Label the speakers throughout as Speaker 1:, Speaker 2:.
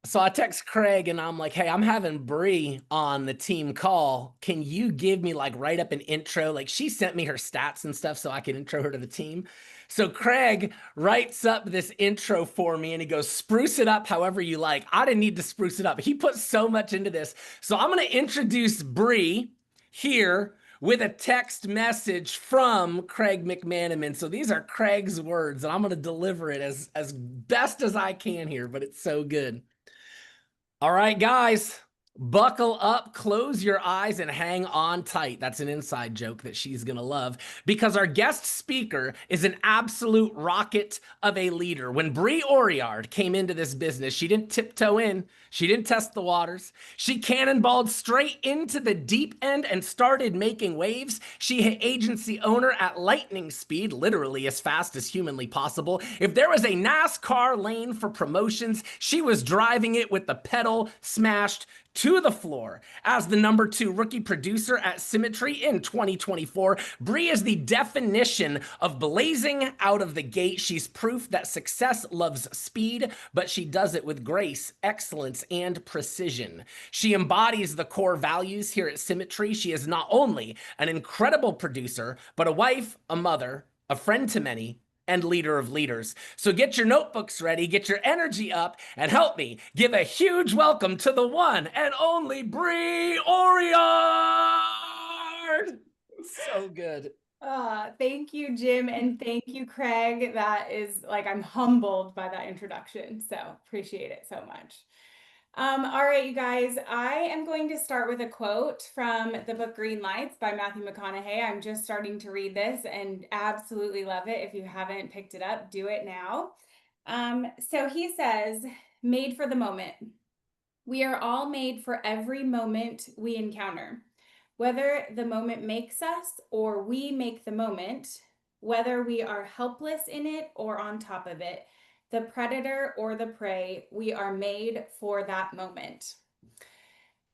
Speaker 1: So I text Craig and I'm like, hey, I'm having Bree on the team call. Can you give me like write up an intro? Like she sent me her stats and stuff so I can intro her to the team. So Craig writes up this intro for me and he goes, spruce it up however you like. I didn't need to spruce it up. He put so much into this. So I'm going to introduce Bree here with a text message from Craig McManaman. So these are Craig's words and I'm going to deliver it as best as I can here, but it's so good. All right, guys, buckle up, close your eyes, and hang on tight. That's an inside joke that she's going to love because our guest speaker is an absolute rocket of a leader. When Bree Oriard came into this business, she didn't tiptoe in, she didn't test the waters. She cannonballed straight into the deep end and started making waves. She hit agency owner at lightning speed, literally as fast as humanly possible. If there was a NASCAR lane for promotions, she was driving it with the pedal smashed to the floor. As the number 2 rookie producer at Symmetry in 2024, Bree is the definition of blazing out of the gate. She's proof that success loves speed, but she does it with grace, excellence, and precision. She embodies the core values here at Symmetry. She is not only an incredible producer, but a wife, a mother, a friend to many, and leader of leaders. So get your notebooks ready, get your energy up, and help me give a huge welcome to the one and only Bree Oriard. So good.
Speaker 2: Thank you, Jim, and thank you, Craig. That is like, I'm humbled by that introduction, so appreciate it so much. All right, you guys, I am going to start with a quote from the book Green Lights by Matthew McConaughey. I'm just starting to read this and absolutely love it. If you haven't picked it up, do it now. So he says, made for the moment. We are all made for every moment we encounter. Whether the moment makes us or we make the moment, whether we are helpless in it or on top of it, the predator or the prey, we are made for that moment.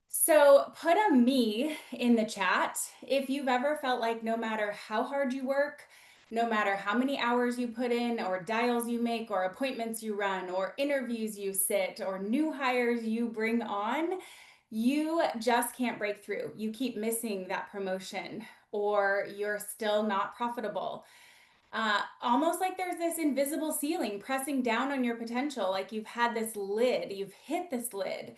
Speaker 2: So put a me in the chat if you've ever felt like no matter how hard you work, no matter how many hours you put in, or dials you make, or appointments you run, or interviews you sit, or new hires you bring on, you just can't break through. You keep missing that promotion, or you're still not profitable. Almost like there's this invisible ceiling pressing down on your potential, like you've had this lid, you've hit this lid.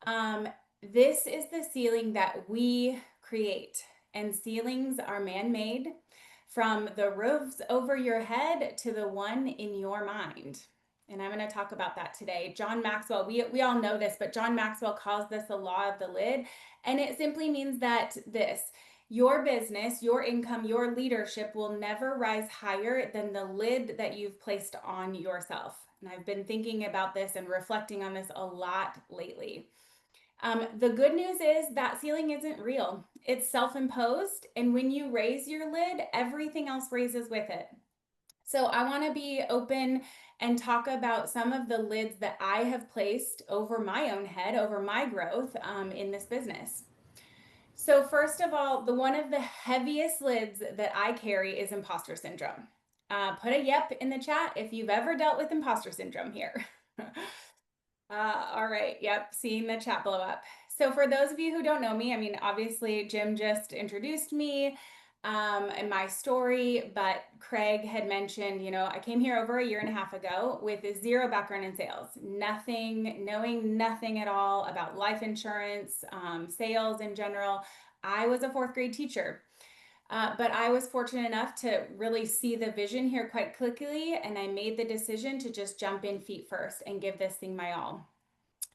Speaker 2: Um, this is the ceiling that we create, and ceilings are man made from the roofs over your head to the one in your mind. And I'm going to talk about that today. John Maxwell, we all know this, but John Maxwell calls this the law of the lid. And it simply means that your business, your income, your leadership will never rise higher than the lid that you've placed on yourself. And I've been thinking about this and reflecting on this a lot lately. The good news is that ceiling isn't real. It's self-imposed, and when you raise your lid, everything else raises with it. So I want to be open and talk about some of the lids that I have placed over my own head, over my growth in this business. So first of all, the one of the heaviest lids that I carry is imposter syndrome. Put a yep in the chat if you've ever dealt with imposter syndrome here. All right. Yep. Seeing the chat blow up. So for those of you who don't know me, I mean, obviously Jim just introduced me and my story, but Craig had mentioned, I came here over a year and a half ago with zero background in sales, knowing nothing at all about life insurance, sales in general. I was a fourth grade teacher. But I was fortunate enough to really see the vision here quite quickly, and I made the decision to just jump in feet first and give this thing my all.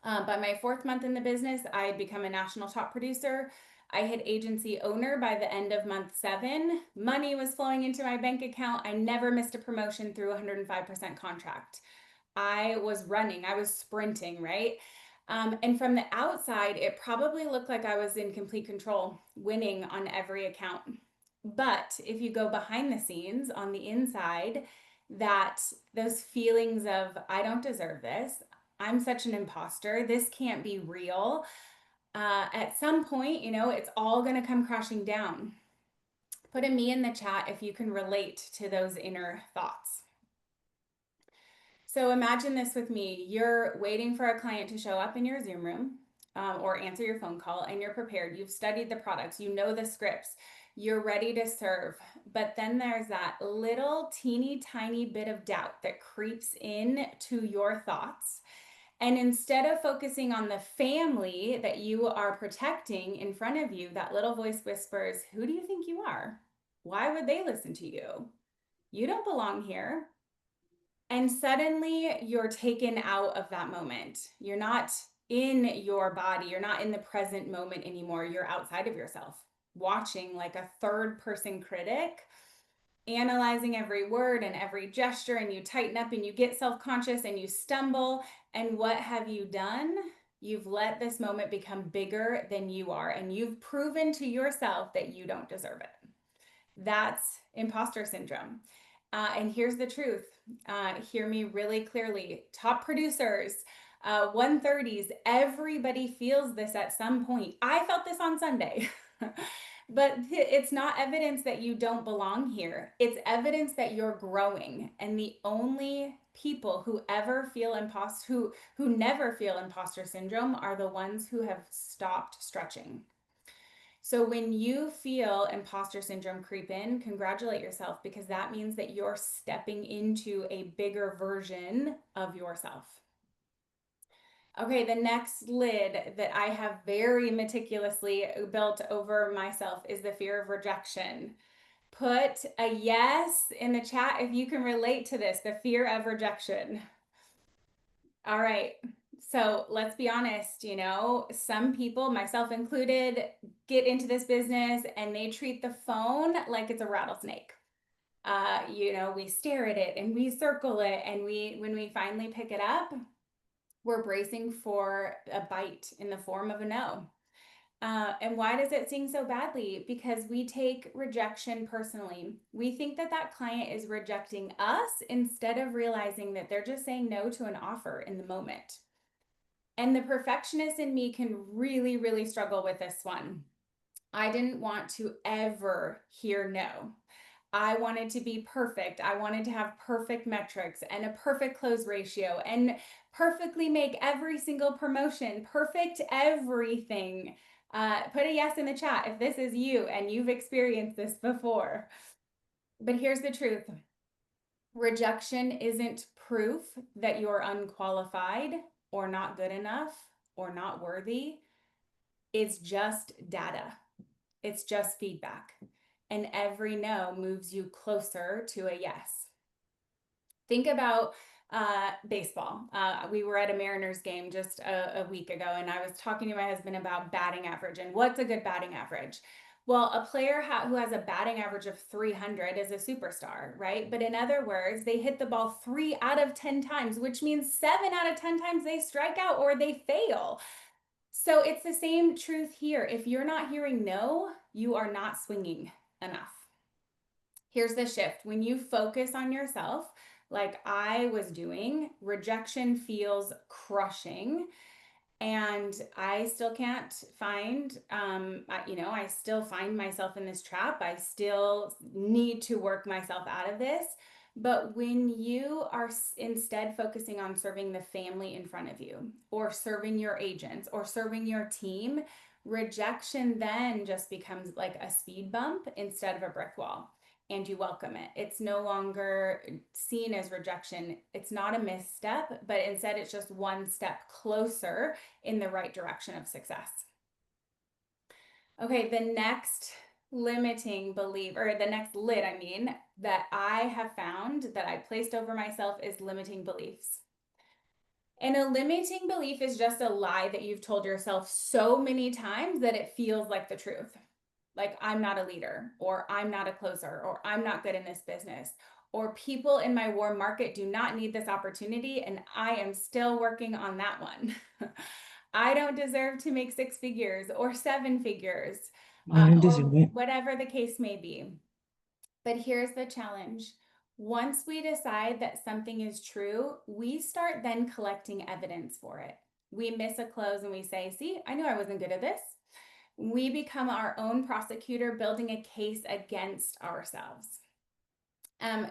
Speaker 2: By my 4th month in the business, I had become a national top producer. I hit agency owner by the end of month 7. Money was flowing into my bank account. I never missed a promotion through 105% contract. I was running, I was sprinting, right? And from the outside, it probably looked like I was in complete control, winning on every account. But if you go behind the scenes on the inside, that those feelings of, I don't deserve this, I'm such an imposter, this can't be real. At some point, it's all going to come crashing down. Put a me in the chat if you can relate to those inner thoughts. So imagine this with me. You're waiting for a client to show up in your Zoom room or answer your phone call, and you're prepared. You've studied the products, you know the scripts, you're ready to serve. But then there's that little teeny tiny bit of doubt that creeps in to your thoughts. And instead of focusing on the family that you are protecting in front of you, that little voice whispers, "Who do you think you are? Why would they listen to you? You don't belong here." And suddenly you're taken out of that moment. You're not in your body, you're not in the present moment anymore. You're outside of yourself, watching like a third person critic, analyzing every word and every gesture, and you tighten up and you get self conscious and you stumble. And what have you done? You've let this moment become bigger than you are, and you've proven to yourself that you don't deserve it. That's imposter syndrome. And here's the truth. Hear me really clearly. Top producers, 130s, everybody feels this at some point. I felt this on Sunday. But it's not evidence that you don't belong here. It's evidence that you're growing. And the only people who never feel imposter syndrome are the ones who have stopped stretching. So when you feel imposter syndrome creep in, congratulate yourself, because that means that you're stepping into a bigger version of yourself. Okay, the next lid that I have very meticulously built over myself is the fear of rejection. Put a yes in the chat if you can relate to this, the fear of rejection. All right. So let's be honest, some people, myself included, get into this business and they treat the phone like it's a rattlesnake. We stare at it and we circle it, and when we finally pick it up, we're bracing for a bite in the form of a no. And why does it sting so badly? Because we take rejection personally. We think that that client is rejecting us instead of realizing that they're just saying no to an offer in the moment. And the perfectionist in me can really, really struggle with this one. I didn't want to ever hear no. I wanted to be perfect. I wanted to have perfect metrics and a perfect close ratio and perfectly make every single promotion, perfect everything. Put a yes in the chat if this is you and you've experienced this before. But here's the truth. Rejection isn't proof that you're unqualified or not good enough or not worthy. It's just data. It's just feedback. And every no moves you closer to a yes. Think about baseball. We were at a Mariners game just a week ago, and I was talking to my husband about batting average and what's a good batting average. Well, a player who has a batting average of 300 is a superstar, right? But in other words, they hit the ball 3 out of 10 times, which means 7 out of 10 times they strike out or they fail. So it's the same truth here. If you're not hearing no, you are not swinging enough. Here's the shift. When you focus on yourself, like I was doing, rejection feels crushing. And I still can't find, I still find myself in this trap. I still need to work myself out of this. But when you are instead focusing on serving the family in front of you, or serving your agents, or serving your team, rejection then just becomes like a speed bump instead of a brick wall. And you welcome it. It's no longer seen as rejection. It's not a misstep, but instead it's just one step closer in the right direction of success. Okay, the next limiting belief, or the next lid, that I have found that I placed over myself is limiting beliefs. And a limiting belief is just a lie that you've told yourself so many times that it feels like the truth. Like, I'm not a leader, or I'm not a closer, or I'm not good in this business, or people in my warm market do not need this opportunity, and I am still working on that one. I don't deserve to make 6 figures or 7 figures, whatever the case may be. But here's the challenge. Once we decide that something is true, we start then collecting evidence for it. We miss a close and we say, see, I knew I wasn't good at this. We become our own prosecutor, building a case against ourselves.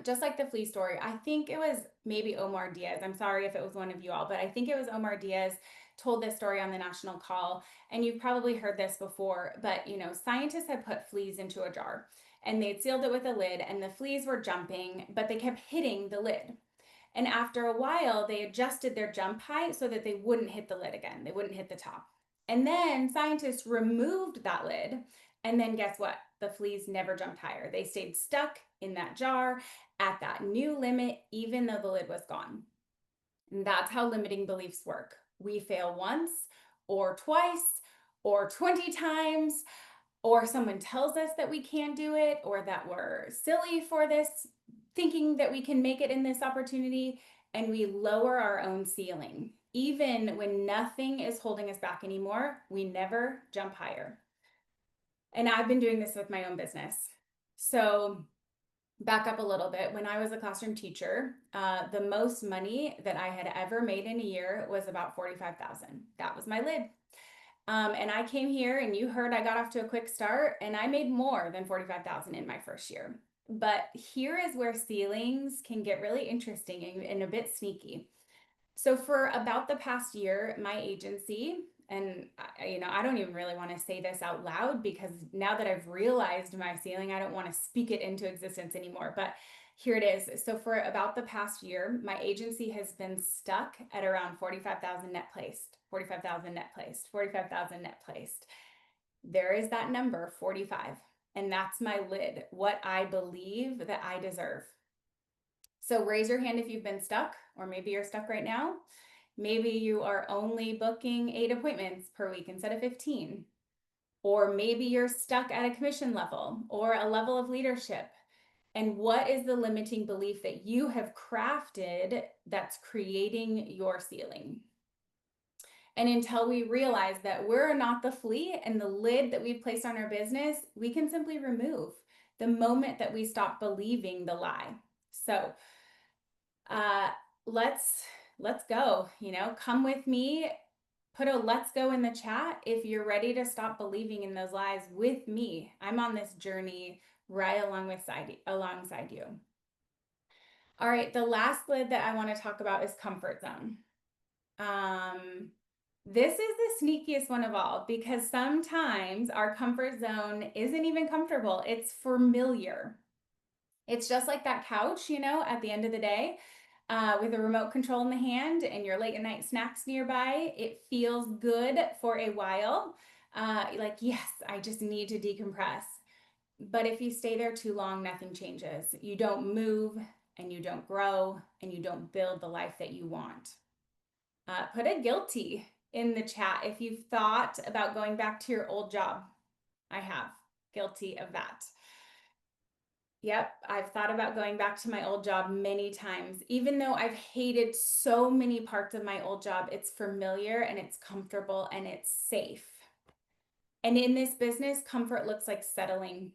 Speaker 2: Just like the flea story, I think it was maybe Omar Diaz. I'm sorry if it was one of you all, but I think it was Omar Diaz told this story on the national call. And you've probably heard this before, but scientists had put fleas into a jar and they'd sealed it with a lid, and the fleas were jumping, but they kept hitting the lid. And after a while, they adjusted their jump height so that they wouldn't hit the lid again. They wouldn't hit the top. And then scientists removed that lid. And then guess what? The fleas never jumped higher. They stayed stuck in that jar at that new limit, even though the lid was gone. And that's how limiting beliefs work. We fail once or twice or 20 times, or someone tells us that we can't do it, or that we're silly for this, thinking that we can make it in this opportunity, and we lower our own ceiling. Even when nothing is holding us back anymore, we never jump higher. And I've been doing this with my own business. So back up a little bit. When I was a classroom teacher, the most money that I had ever made in a year was about $45,000. That was my lid. And I came here, and you heard I got off to a quick start, and I made more than $45,000 in my first year. But here is where ceilings can get really interesting and a bit sneaky. So for about the past year, my agency, and I don't even really want to say this out loud, because now that I've realized my ceiling, I don't want to speak it into existence anymore. But here it is. So for about the past year, my agency has been stuck at around 45,000 net placed, 45,000 net placed, 45,000 net placed. There is that number, 45. And that's my lid, what I believe that I deserve. So raise your hand if you've been stuck, or maybe you're stuck right now. Maybe you are only booking 8 appointments per week instead of 15. Or maybe you're stuck at a commission level or a level of leadership. And what is the limiting belief that you have crafted that's creating your ceiling? And until we realize that we're not the flea and the lid that we've placed on our business, we can simply remove the moment that we stop believing the lie. So let's go, come with me, put a let's go in the chat if you're ready to stop believing in those lies with me. I'm on this journey right alongside you. All right, the last lid that I want to talk about is comfort zone. This is the sneakiest one of all, because sometimes our comfort zone isn't even comfortable. It's familiar. It's just like that couch, at the end of the day, with a remote control in the hand and your late at night snacks nearby. It feels good for a while. Like, yes, I just need to decompress. But if you stay there too long, nothing changes. You don't move, and you don't grow, and you don't build the life that you want. Put a guilty in the chat if you've thought about going back to your old job. I have. Guilty of that. Yep, I've thought about going back to my old job many times. Even though I've hated so many parts of my old job, it's familiar and it's comfortable and it's safe. And in this business, comfort looks like settling.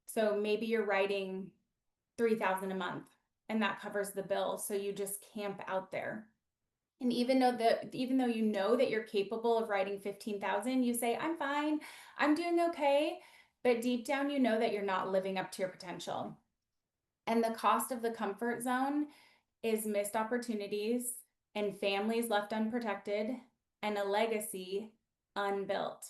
Speaker 2: So maybe you're writing $3,000 a month, and that covers the bill. So you just camp out there. And even though you know that you're capable of writing 15,000, you say, I'm fine, I'm doing okay. But deep down, you know that you're not living up to your potential. And the cost of the comfort zone is missed opportunities and families left unprotected and a legacy unbuilt.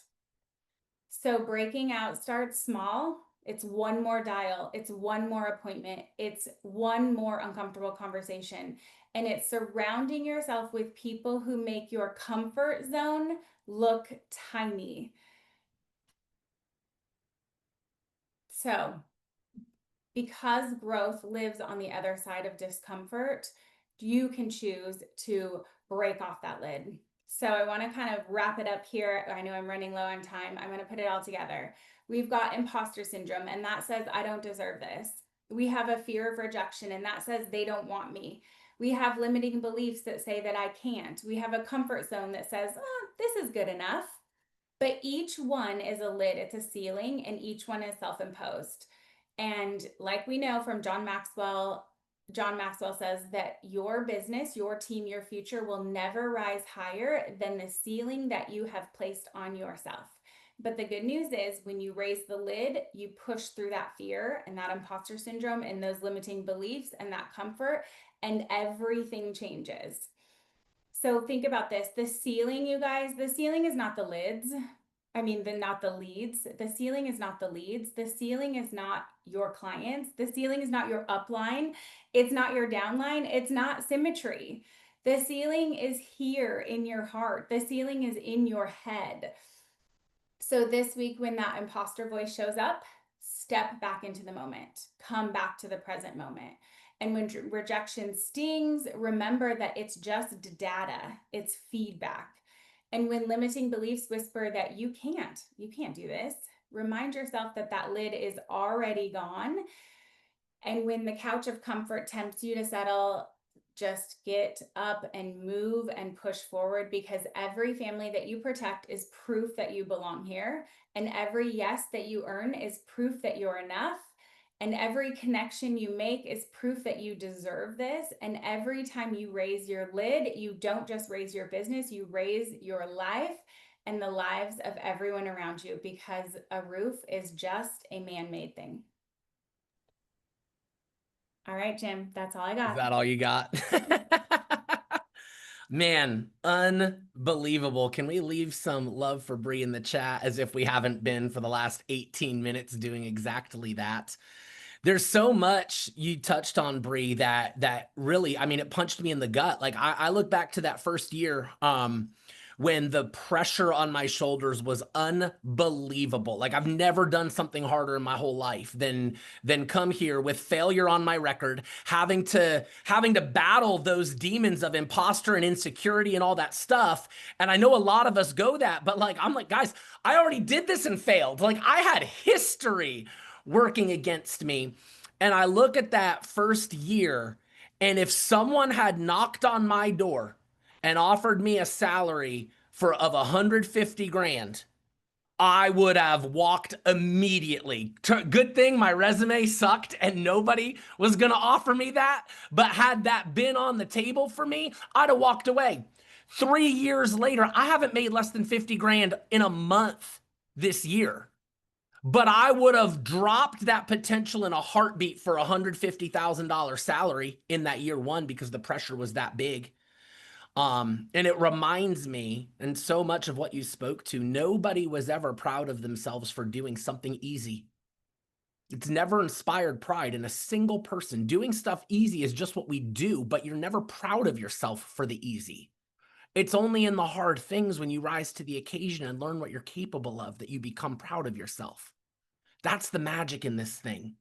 Speaker 2: So breaking out starts small. It's one more dial. It's one more appointment. It's one more uncomfortable conversation. And it's surrounding yourself with people who make your comfort zone look tiny. So, because growth lives on the other side of discomfort, you can choose to break off that lid. So I want to kind of wrap it up here. I know I'm running low on time. I'm going to put it all together. We've got imposter syndrome, and that says, I don't deserve this. We have a fear of rejection, and that says they don't want me. We have limiting beliefs that say that I can't. We have a comfort zone that says, this is good enough. But each one is a lid, it's a ceiling, and each one is self-imposed. And like we know from John Maxwell says that your business, your team, your future will never rise higher than the ceiling that you have placed on yourself. But the good news is when you raise the lid, you push through that fear and that imposter syndrome and those limiting beliefs and that comfort, and everything changes. So think about this. The ceiling, you guys, the ceiling is not the lids. I mean, not the leads. The ceiling is not the leads. The ceiling is not your clients. The ceiling is not your upline. It's not your downline. It's not symmetry. The ceiling is here in your heart. The ceiling is in your head. So this week, when that imposter voice shows up, step back into the moment, come back to the present moment. And when rejection stings, remember that it's just data, it's feedback. And when limiting beliefs whisper that you can't do this, remind yourself that that lid is already gone. And when the couch of comfort tempts you to settle, just get up and move and push forward, because every family that you protect is proof that you belong here. And every yes that you earn is proof that you're enough. And every connection you make is proof that you deserve this. And every time you raise your lid, you don't just raise your business, you raise your life and the lives of everyone around you, because a roof is just a man-made thing. All right, Jim, that's all I
Speaker 1: Is
Speaker 2: got.
Speaker 1: that all you got? Man, unbelievable. Can we leave some love for Bree in the chat as if we haven't been for the last 18 minutes doing exactly that? There's so much you touched on, Bree, that really, I mean, it punched me in the gut. Like I look back to that first year, when the pressure on my shoulders was unbelievable. Like I've never done something harder in my whole life than come here with failure on my record, having to battle those demons of imposter and insecurity and all that stuff. And I know a lot of us go that, but like I'm like, guys, I already did this and failed. Like I had history working against me. And I look at that first year, and if someone had knocked on my door and offered me a salary of 150 grand, I would have walked immediately. Good thing my resume sucked and nobody was going to offer me that. But had that been on the table for me, I'd have walked away. 3 years later, I haven't made less than 50 grand in a month this year. But I would have dropped that potential in a heartbeat for a $150,000 salary in that year one, because the pressure was that big. And it reminds me, and so much of what you spoke to, nobody was ever proud of themselves for doing something easy. It's never inspired pride in a single person. Doing stuff easy is just what we do, but you're never proud of yourself for the easy. It's only in the hard things, when you rise to the occasion and learn what you're capable of, that you become proud of yourself. That's the magic in this thing.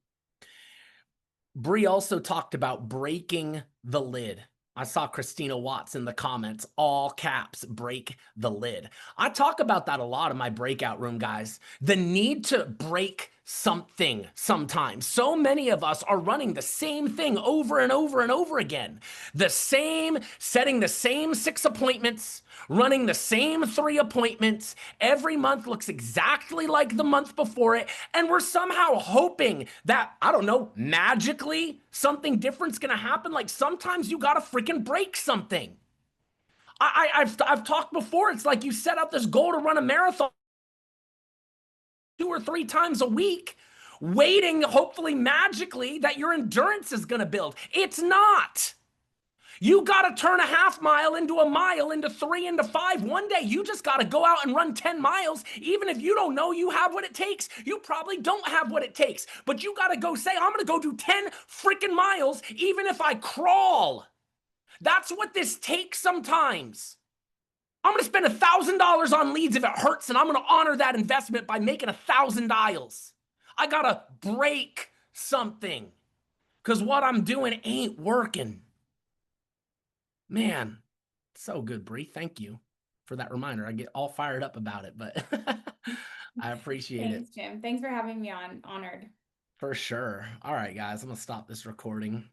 Speaker 1: Bree also talked about breaking the lid. I saw Christina Watts in the comments, all caps, break the lid. I talk about that a lot in my breakout room, guys. The need to break something sometimes. So many of us are running the same thing over and over and over again. Setting the same 6 appointments, running the same 3 appointments. Every month looks exactly like the month before it. And we're somehow hoping that, I don't know, magically something different's gonna happen. Like sometimes you gotta freaking break something. I've talked before. It's like you set out this goal to run a marathon 2 or 3 times a week, waiting, hopefully magically, that your endurance is gonna build. It's not. You got to turn a half mile into a mile, into 3, into 5. One day, you just got to go out and run 10 miles. Even if you don't know you have what it takes, you probably don't have what it takes. But you got to go say, I'm going to go do 10 freaking miles, even if I crawl. That's what this takes sometimes. I'm going to spend $1,000 on leads if it hurts, and I'm going to honor that investment by making 1,000 dials. I got to break something, because what I'm doing ain't working. Man, so good, Bree. Thank you for that reminder. I get all fired up about it, but I appreciate it.
Speaker 2: Thanks, Jim. Thanks for having me on. Honored.
Speaker 1: For sure. All right, guys, I'm going to stop this recording.